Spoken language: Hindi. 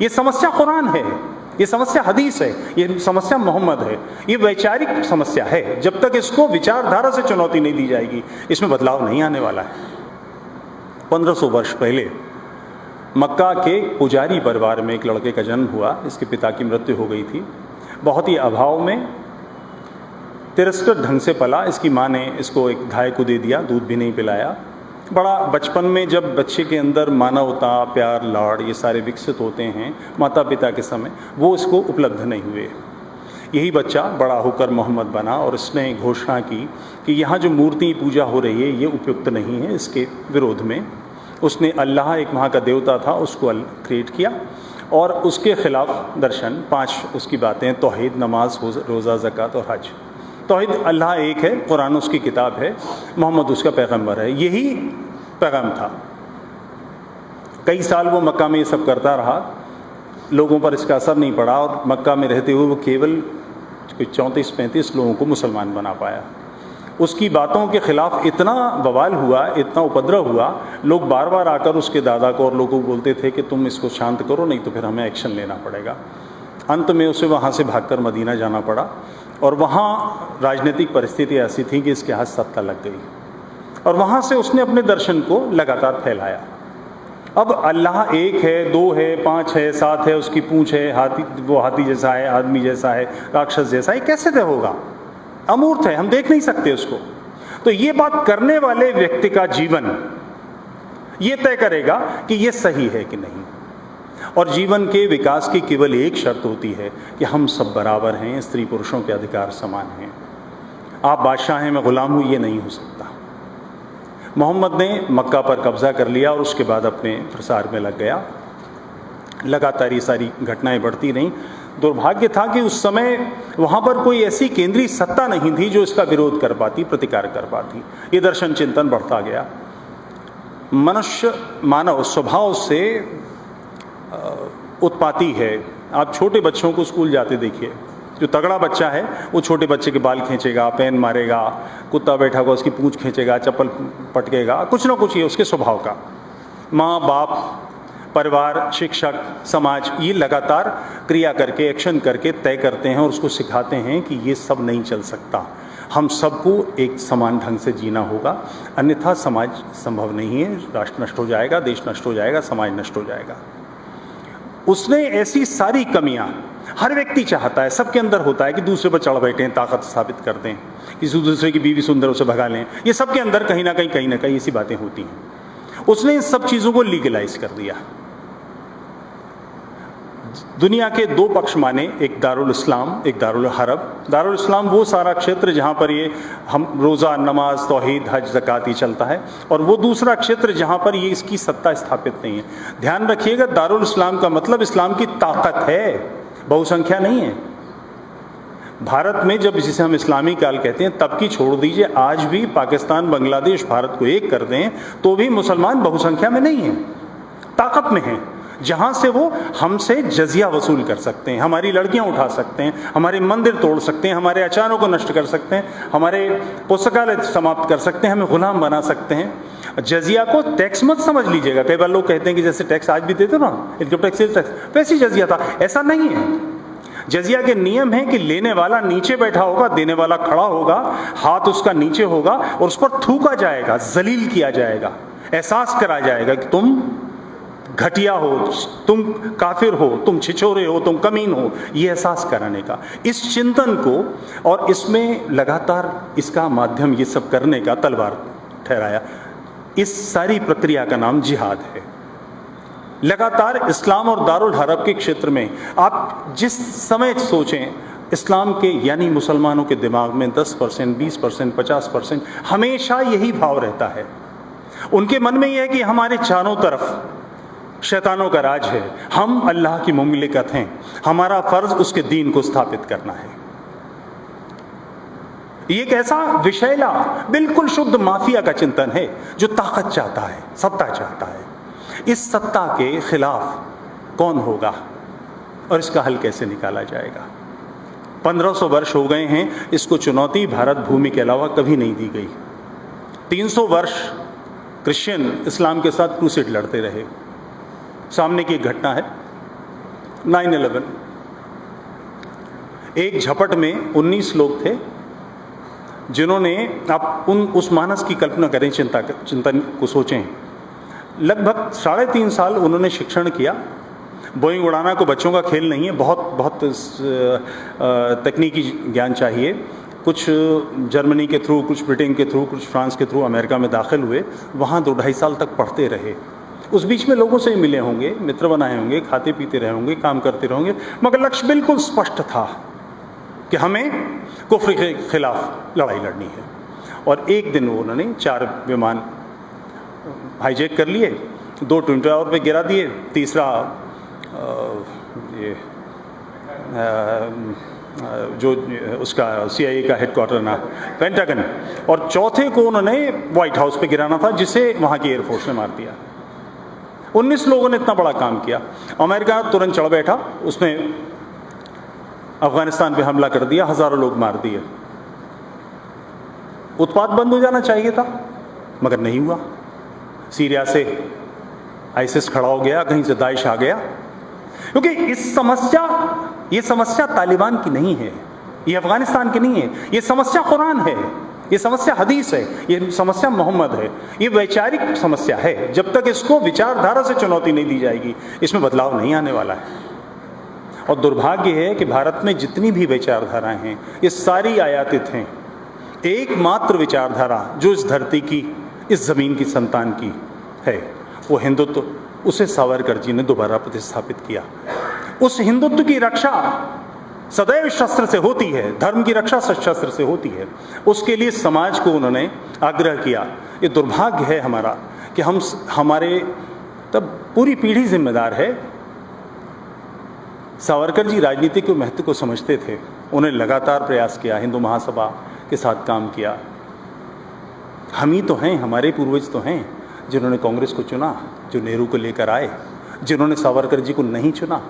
ये समस्या कुरान है, ये समस्या हदीस है, ये समस्या मोहम्मद है, ये वैचारिक समस्या है। जब तक इसको विचारधारा से चुनौती नहीं दी जाएगी, इसमें बदलाव नहीं आने वाला है। 1500 वर्ष पहले मक्का के पुजारी परिवार में एक लड़के का जन्म हुआ। इसके पिता की मृत्यु हो गई थी। बहुत ही अभाव में तिरस्कृत ढंग से पला। इसकी माँ ने इसको एक गाय को दे दिया, दूध भी नहीं पिलाया। बड़ा बचपन में जब बच्चे के अंदर मानवता, प्यार, लाड़ ये सारे विकसित होते हैं माता पिता के समय, वो इसको उपलब्ध नहीं हुए। यही बच्चा बड़ा होकर मोहम्मद बना और इसने घोषणा की कि यहाँ जो मूर्ति पूजा हो रही है ये उपयुक्त नहीं है। इसके विरोध में उसने अल्लाह, एक वहाँ का देवता था, उसको क्रिएट किया और उसके खिलाफ दर्शन 5 उसकी बातें, तौहीद, नमाज, रोज़ा, ज़कात और हज। तौहीद, अल्लाह एक है, कुरान उसकी किताब है, मोहम्मद उसका पैगंबर है, यही पैगाम था। कई साल वो मक्का में ये सब करता रहा, लोगों पर इसका असर नहीं पड़ा और मक्का में रहते हुए वो केवल 34-35 लोगों को मुसलमान बना पाया। उसकी बातों के खिलाफ इतना बवाल हुआ, इतना उपद्रव हुआ, लोग बार बार आकर उसके दादा को और लोगों को बोलते थे कि तुम इसको शांत करो, नहीं तो फिर हमें एक्शन लेना पड़ेगा। अंत में उसे वहाँ से भागकर मदीना जाना पड़ा और वहाँ राजनीतिक परिस्थिति ऐसी थी कि इसके हाथ सत्ता लग गई और वहाँ से उसने अपने दर्शन को लगातार फैलाया। अब अल्लाह एक है, 2 है, 5 है, 7 है, उसकी पूंछ है, वो हाथी जैसा है, आदमी जैसा है, राक्षस जैसा है, कैसे तय होगा? अमूर्त है, हम देख नहीं सकते उसको। तो ये बात करने वाले व्यक्ति का जीवन ये तय करेगा कि ये सही है कि नहीं। और जीवन के विकास की केवल एक शर्त होती है कि हम सब बराबर हैं, स्त्री पुरुषों के अधिकार समान हैं। आप बादशाह हैं, मैं गुलाम हूँ, ये नहीं हो सकता। मोहम्मद ने मक्का पर कब्जा कर लिया और उसके बाद अपने प्रसार में लग गया। लगातार ये सारी घटनाएं बढ़ती रहीं। दुर्भाग्य था कि उस समय वहाँ पर कोई ऐसी केंद्रीय सत्ता नहीं थी जो इसका विरोध कर पाती, प्रतिकार कर पाती। ये दर्शन चिंतन बढ़ता गया। मानव स्वभाव से उत्पाती है। आप छोटे बच्चों को स्कूल जाते देखिए, जो तगड़ा बच्चा है वो छोटे बच्चे के बाल खींचेगा, पेन मारेगा, कुत्ता बैठा हुआ उसकी पूंछ खींचेगा, चप्पल पटकेगा, कुछ ना कुछ ये उसके स्वभाव का। माँ बाप, परिवार, शिक्षक, समाज ये लगातार क्रिया करके, एक्शन करके तय करते हैं और उसको सिखाते हैं कि ये सब नहीं चल सकता, हम सबको एक समान ढंग से जीना होगा, अन्यथा समाज संभव नहीं है, राष्ट्र नष्ट हो जाएगा, देश नष्ट हो जाएगा, समाज नष्ट हो जाएगा। उसने ऐसी सारी कमियां, हर व्यक्ति चाहता है, सबके अंदर होता है कि दूसरे पर चढ़ बैठें, ताकत स्थापित कर दें, किसी दूसरे की बीवी सुंदर उसे भगा लें, ये सबके अंदर कहीं ना कहीं ऐसी बातें होती हैं। उसने इन सब चीज़ों को लीगलाइज कर दिया। दुनिया के 2 पक्ष माने, एक दारुल इस्लाम, एक दारुल हरब। दारुल इस्लाम वो सारा क्षेत्र जहाँ पर ये हम रोज़ा, नमाज, तौहीद, हज, ज़कात ही चलता है, और वो दूसरा क्षेत्र जहाँ पर ये इसकी सत्ता स्थापित नहीं है। ध्यान रखिएगा, दारुल इस्लाम का मतलब इस्लाम की ताकत है, बहुसंख्या नहीं है। भारत में जब जिसे हम इस्लामी काल कहते हैं तब की छोड़ दीजिए, आज भी पाकिस्तान, बांग्लादेश भारत को एक कर दें तो भी मुसलमान बहुसंख्या में नहीं है, ताकत में हैं, जहाँ से वो हमसे जजिया वसूल कर सकते हैं, हमारी लड़कियाँ उठा सकते हैं, हमारे मंदिर तोड़ सकते हैं, हमारे आचारों को नष्ट कर सकते हैं, हमारे पुस्तकालय समाप्त कर सकते हैं, हमें गुलाम बना सकते हैं। जजिया को टैक्स मत समझ लीजिएगा। कई बार लोग कहते हैं कि जैसे टैक्स आज भी देते ना, इनकम टैक्स, वैसी जजिया था, ऐसा नहीं है। जजिया के नियम है कि लेने वाला नीचे बैठा होगा, देने वाला खड़ा होगा, हाथ उसका नीचे होगा और उस पर थूका जाएगा, जलील किया जाएगा, एहसास करा जाएगा कि तुम घटिया हो, तुम काफिर हो, तुम छिछोरे हो, तुम कमीन हो, ये एहसास कराने का, इस चिंतन को और इसमें लगातार इसका माध्यम ये सब करने का तलवार ठहराया। इस सारी प्रक्रिया का नाम जिहाद है। लगातार इस्लाम और दारुल हरब के क्षेत्र में आप जिस समय सोचें, इस्लाम के यानी मुसलमानों के दिमाग में 10%, 20%, 50% हमेशा यही भाव रहता है। उनके मन में यह है कि हमारे चारों तरफ शैतानों का राज है, हम अल्लाह की मुमलिकत हैं, हमारा फर्ज उसके दीन को स्थापित करना है। ये एक ऐसा विषैला, बिल्कुल शुद्ध माफिया का चिंतन है जो ताकत चाहता है, सत्ता चाहता है। इस सत्ता के खिलाफ कौन होगा और इसका हल कैसे निकाला जाएगा? 1500 वर्ष हो गए हैं, इसको चुनौती भारत भूमि के अलावा कभी नहीं दी गई। 300 वर्ष क्रिश्चियन इस्लाम के साथ क्रूसेड लड़ते रहे। सामने की एक घटना है, 9/11 एक झपट में 19 लोग थे जिन्होंने, आप उस मानस की कल्पना करें, चिंतन को सोचें। लगभग 3.5 साल उन्होंने शिक्षण किया। बोइंग उड़ाना को बच्चों का खेल नहीं है, बहुत तकनीकी ज्ञान चाहिए। कुछ जर्मनी के थ्रू, कुछ ब्रिटेन के थ्रू, कुछ फ्रांस के थ्रू अमेरिका में दाखिल हुए, वहाँ 2-2.5 साल तक पढ़ते रहे। उस बीच में लोगों से मिले होंगे, मित्र बनाए होंगे, खाते पीते रहे होंगे, काम करते रहे होंगे, मगर लक्ष्य बिल्कुल स्पष्ट था कि हमें कुफ्र के खिलाफ लड़ाई लड़नी है। और एक दिन उन्होंने 4 विमान हाईजैक कर लिए, 2 ट्विन टावर पे गिरा दिए, तीसरा जो उसका CIA का हेडक्वार्टर ना, पेंटागन, और चौथे को उन्होंने व्हाइट हाउस पे गिराना था, जिसे वहाँ की एयरफोर्स ने मार दिया। 19 लोगों ने इतना बड़ा काम किया। अमेरिका तुरंत चढ़ बैठा, उसने अफगानिस्तान पे हमला कर दिया, हजारों लोग मार दिए। उत्पात बंद हो जाना चाहिए था, मगर नहीं हुआ। सीरिया से आईसिस खड़ा हो गया, कहीं से दाइश आ गया। क्योंकि ये समस्या तालिबान की नहीं है, ये अफगानिस्तान की नहीं है, ये समस्या कुरान है, ये समस्या हदीस है, ये समस्या मोहम्मद है, ये वैचारिक समस्या है। जब तक इसको विचारधारा से चुनौती नहीं दी जाएगी, इसमें बदलाव नहीं आने वाला है। और दुर्भाग्य है कि भारत में जितनी भी विचारधाराएं हैं, ये सारी आयातित हैं। एकमात्र विचारधारा जो इस धरती की, इस जमीन की संतान की है, वो हिंदुत्व। उसे सावरकर जी ने दोबारा प्रतिस्थापित किया। उस हिंदुत्व की रक्षा सदैव शस्त्र से होती है, धर्म की रक्षा शस्त्र से होती है। उसके लिए समाज को उन्होंने आग्रह किया। ये दुर्भाग्य है हमारा कि हमारे तब पूरी पीढ़ी जिम्मेदार है। सावरकर जी राजनीति के महत्व को समझते थे, उन्हें लगातार प्रयास किया, हिंदू महासभा के साथ काम किया। हम ही तो हैं, हमारे पूर्वज तो हैं जिन्होंने कांग्रेस को चुना, जो नेहरू को लेकर आए, जिन्होंने सावरकर जी को नहीं चुना।